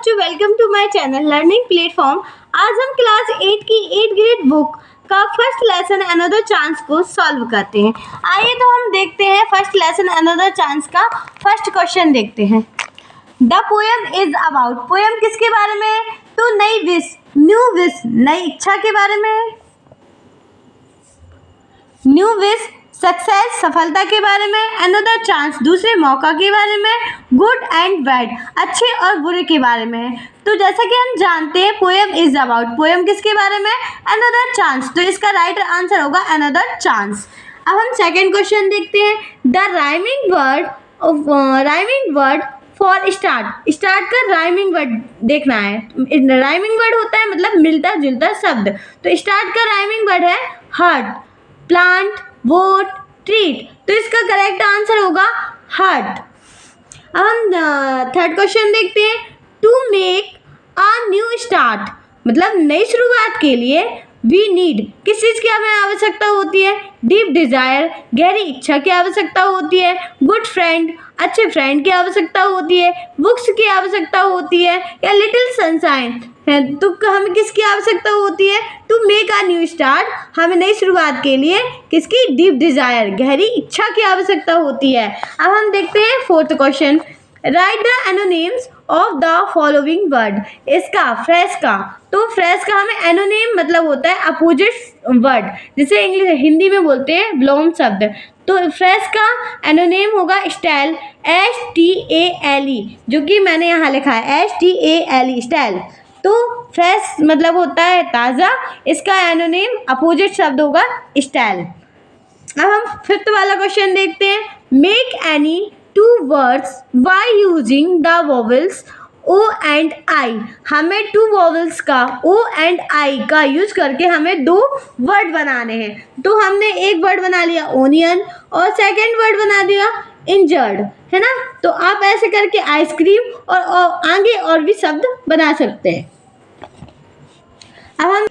बच्चों, welcome to my channel learning platform. आज हम क्लास 8 की 8th ग्रेड बुक का फर्स्ट लेसन अनदर चांस को सॉल्व करते हैं। आइए तो हम देखते हैं फर्स्ट लेसन अनदर चांस का फर्स्ट क्वेश्चन देखते हैं। The poem is about, poem किसके बारे में है? तो नई विश, न्यू विश, नई इच्छा के बारे में है। न्यू विश सक्सेस, सफलता के बारे में। अनदर चांस, दूसरे मौका के बारे में। गुड एंड बैड, अच्छे और बुरे के बारे में है। तो जैसा कि हम जानते हैं पोएम इज अबाउट, पोएम किसके बारे में? अनदर चांस, तो इसका राइट आंसर होगा अनदर चांस। अब हम सेकंड क्वेश्चन देखते हैं। The rhyming word for start, start का राइमिंग वर्ड देखना है। राइमिंग वर्ड होता है मतलब मिलता जुलता शब्द, तो स्टार्ट का राइमिंग वर्ड है हर्ट, प्लांट, वोट, ट्रीट, तो इसका करेक्ट आंसर होगा हर्ट। अब हम थर्ड क्वेश्चन देखते हैं। To make a new start, मतलब नई शुरुआत के लिए वी नीड, किस चीज़ की हमें आवश्यकता होती है? डीप डिजायर, गहरी इच्छा की आवश्यकता होती है। गुड फ्रेंड, अच्छे फ्रेंड की आवश्यकता होती है। बुक्स की आवश्यकता होती है, या लिटिल सनशाइन है, तो हमें किसकी आवश्यकता होती है? To make a new start, हमें नई शुरुआत के लिए किसकी? डीप डिजायर, गहरी इच्छा की आवश्यकता होती है। अब हम देखते हैं fourth question. Right the anonymous of the following word, इसका फ्रेश का, तो फ्रेश का हमें एनोनिम मतलब होता है अपोजिट वर्ड, जिसे इंग्लिश हिंदी में बोलते हैं विलोम शब्द। तो फ्रेश का एनोनिम होगा स्टाइल, STALE, जो कि मैंने यहाँ लिखा है STALE, स्टाइल। तो फ्रेश मतलब होता है ताज़ा, इसका एनोनिम अपोजिट शब्द होगा स्टाइल। अब हम फिफ्थ वाला क्वेश्चन देखते हैं। Make any two words by using the vowels O and I, हमें टू वोवेल्स का O and I का यूज करके हमें दो वर्ड बनाने हैं। तो हमने एक वर्ड बना लिया ओनियन और सेकेंड वर्ड बना दिया इंजर्ड, है ना। तो आप ऐसे करके आइसक्रीम और आगे और भी शब्द बना सकते हैं। अब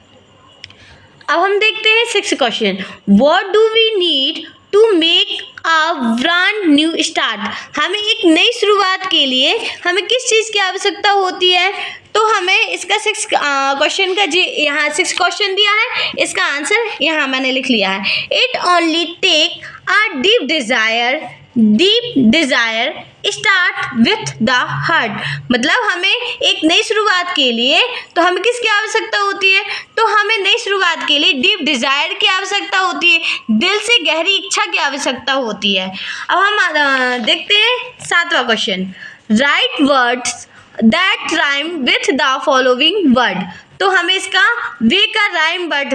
हम देखते हैं sixth question. What do we need to make a brand new start, हमें एक नई शुरुआत के लिए हमें किस चीज़ की आवश्यकता होती है? तो हमें इसका सिक्स क्वेश्चन का जी यहाँ सिक्स क्वेश्चन दिया है, इसका आंसर यहाँ मैंने लिख लिया है। It only take a deep desire start with the heart, मतलब हमें एक नई शुरुआत के लिए तो हमें किसकी आवश्यकता होती है? तो हमें नई शुरुआत के लिए डीप डिज़ायर की आवश्यकता होती है, दिल से गहरी इच्छा की आवश्यकता होती है। अब हम देखते हैं सातवां question. Right words that rhyme with the following word, तो हमें इसका वे का राइम वर्ड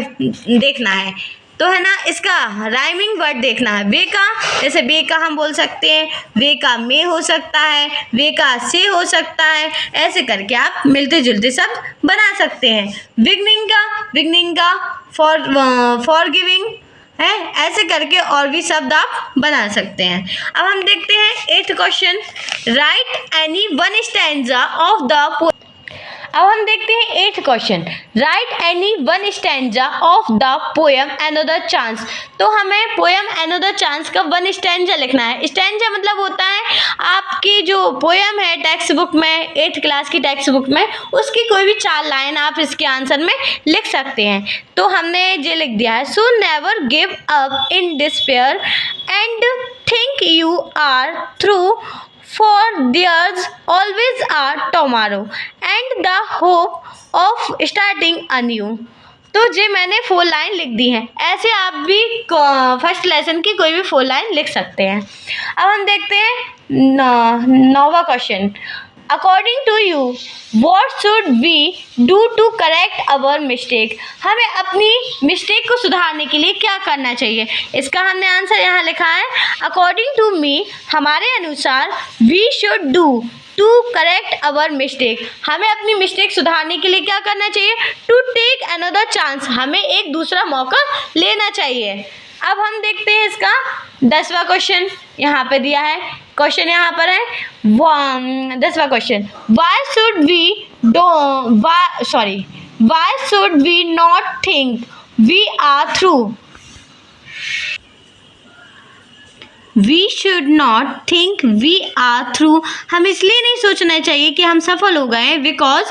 देखना है, तो है ना, इसका राइमिंग वर्ड देखना है। वे का, जैसे वे का हम बोल सकते हैं, वे का में हो सकता है, वे का से हो सकता है, ऐसे करके आप मिलते जुलते शब्द बना सकते हैं। बिगनिंग का फॉर गिविंग है, ऐसे करके और भी शब्द आप बना सकते हैं। अब हम देखते हैं eighth question. Right any one stanza of the, अब हम देखते हैं eighth question. Right any one stanza of the poem another chance, तो हमें पोएम अनदर चांस का वन स्टैंजा लिखना है। स्टैंजा मतलब होता है आपकी जो पोएम है टेक्स्ट बुक में, 8th क्लास की टेक्स्ट बुक में, उसकी कोई भी 4 लाइन आप इसके आंसर में लिख सकते हैं। तो हमने ये लिख दिया है। So never give up in despair and think you are through, for there's always a tomorrow and the hope of starting anew। तो जे मैंने 4 लाइन लिख दी हैं, ऐसे आप भी फर्स्ट लेसन की कोई भी 4 लाइन लिख सकते हैं। अब हम देखते हैं 9वां question. According to you what should we do to correct our mistake, हमें अपनी मिस्टेक को सुधारने के लिए क्या करना चाहिए? इसका हमने आंसर यहाँ लिखा है। अकॉर्डिंग टू मी, हमारे अनुसार, we should do to correct our mistake, हमें अपनी मिस्टेक सुधारने के लिए क्या करना चाहिए? टू टेक अनदर चांस, हमें एक दूसरा मौका लेना चाहिए। अब हम देखते हैं इसका 10वां क्वेश्चन, यहाँ पे दिया है क्वेश्चन, यहाँ पर है 10वां question. Why should we not think we are through, we should not think we are through, हम इसलिए नहीं सोचना चाहिए कि हम सफल हो गए हैं, because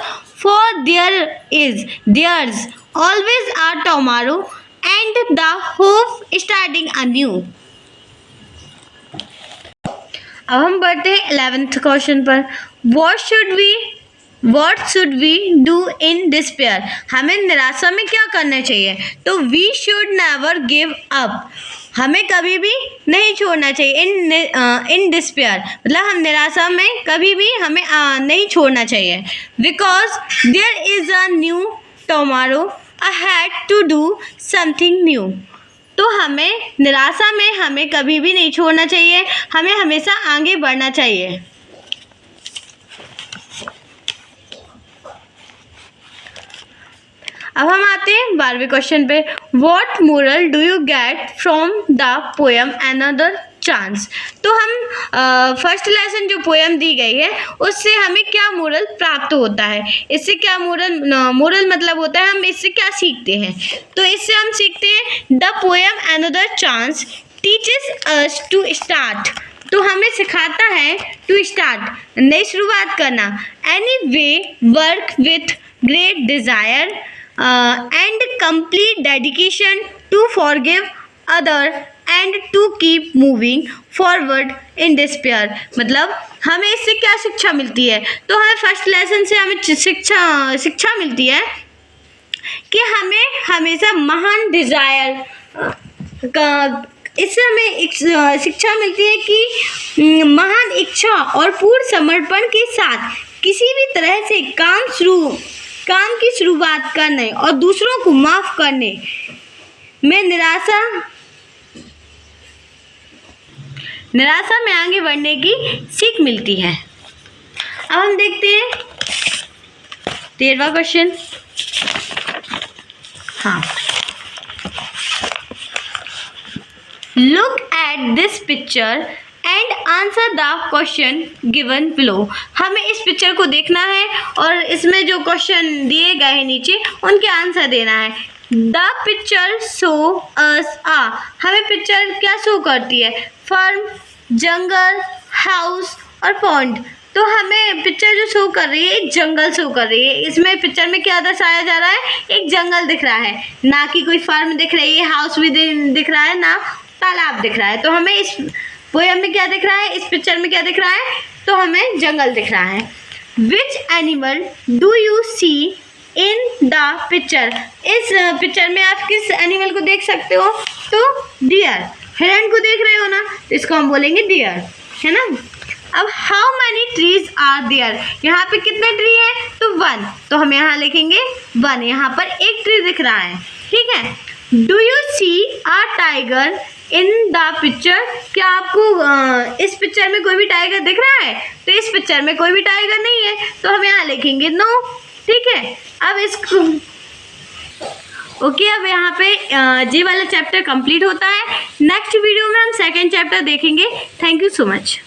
for there's always are tomorrow and the hope starting a new. अब हम बढ़ते हैं 11th क्वेश्चन पर। What should we do in despair? हमें निराशा में क्या करना चाहिए? तो we should never give up, हमें कभी भी नहीं छोड़ना चाहिए। इन despair मतलब हम निराशा में कभी भी हमें नहीं छोड़ना चाहिए। Because there is a new tomorrow ahead to do something new। तो हमें निराशा में हमें कभी भी नहीं छोड़ना चाहिए, हमें हमेशा आगे बढ़ना चाहिए। अब हम आते हैं 12वें क्वेश्चन पे। What moral do you get from the poem another chance? तो हम फर्स्ट लेसन जो पोएम दी गई है उससे हमें क्या मोरल प्राप्त होता है, इससे क्या मोरल मतलब होता है, हम इससे क्या सीखते हैं? तो इससे हम सीखते हैं the poem another chance teaches us to start, तो हमें सिखाता है टू स्टार्ट, नई शुरुआत करना, any way work with great desire and complete dedication to forgive other and to keep moving forward in despair। मतलब हमें इससे क्या शिक्षा मिलती है? तो हमें फर्स्ट लेसन से हमें शिक्षा मिलती है कि हमें हमेशा महान डिज़ायर का, इससे हमें शिक्षा मिलती है कि महान इच्छा और पूर्ण समर्पण के साथ किसी भी तरह से काम की शुरुआत करने और दूसरों को माफ़ करने में निराशा में आगे बढ़ने की सीख मिलती है। अब हम देखते हैं 13वां क्वेश्चन। हाँ, look at this picture and answer the question given below. हमें इस पिक्चर को देखना है और इसमें जो क्वेश्चन दिए गए हैं नीचे उनके आंसर देना है। द पिक्चर शो अस आ, हमें पिक्चर क्या शो करती है? फार्म, जंगल, हाउस और पॉन्ड। तो हमें पिक्चर जो शो कर रही है एक जंगल शो कर रही है। इसमें पिक्चर में क्या दर्शाया जा रहा है? एक जंगल दिख रहा है, ना कि कोई फार्म दिख रही है, हाउस भी दिख रहा है, ना तालाब दिख रहा है। तो हमें इस पोएम में क्या दिख रहा है, इस पिक्चर में क्या दिख रहा है? तो हमें जंगल दिख रहा है। Which animal do you see in the picture? इस पिक्चर में आप किस एनिमल को देख सकते हो? तो डियर, हिरन को देख रहे हो ना, तो इसको हम बोलेंगे डियर, है ना। अब how many trees are there? यहाँ पे कितने ट्री है? तो 1, तो हम यहाँ लिखेंगे 1, यहाँ पर एक ट्री दिख रहा है, ठीक है। Do you see a tiger in the picture? क्या आपको इस पिक्चर में कोई भी टाइगर दिख रहा है? तो इस पिक्चर में कोई भी टाइगर नहीं है, तो हम यहाँ लिखेंगे नो, ठीक है। अब इसको ओके, अब यहाँ पे ये वाला चैप्टर कंप्लीट होता है। नेक्स्ट वीडियो में हम सेकेंड चैप्टर देखेंगे। Thank you so much.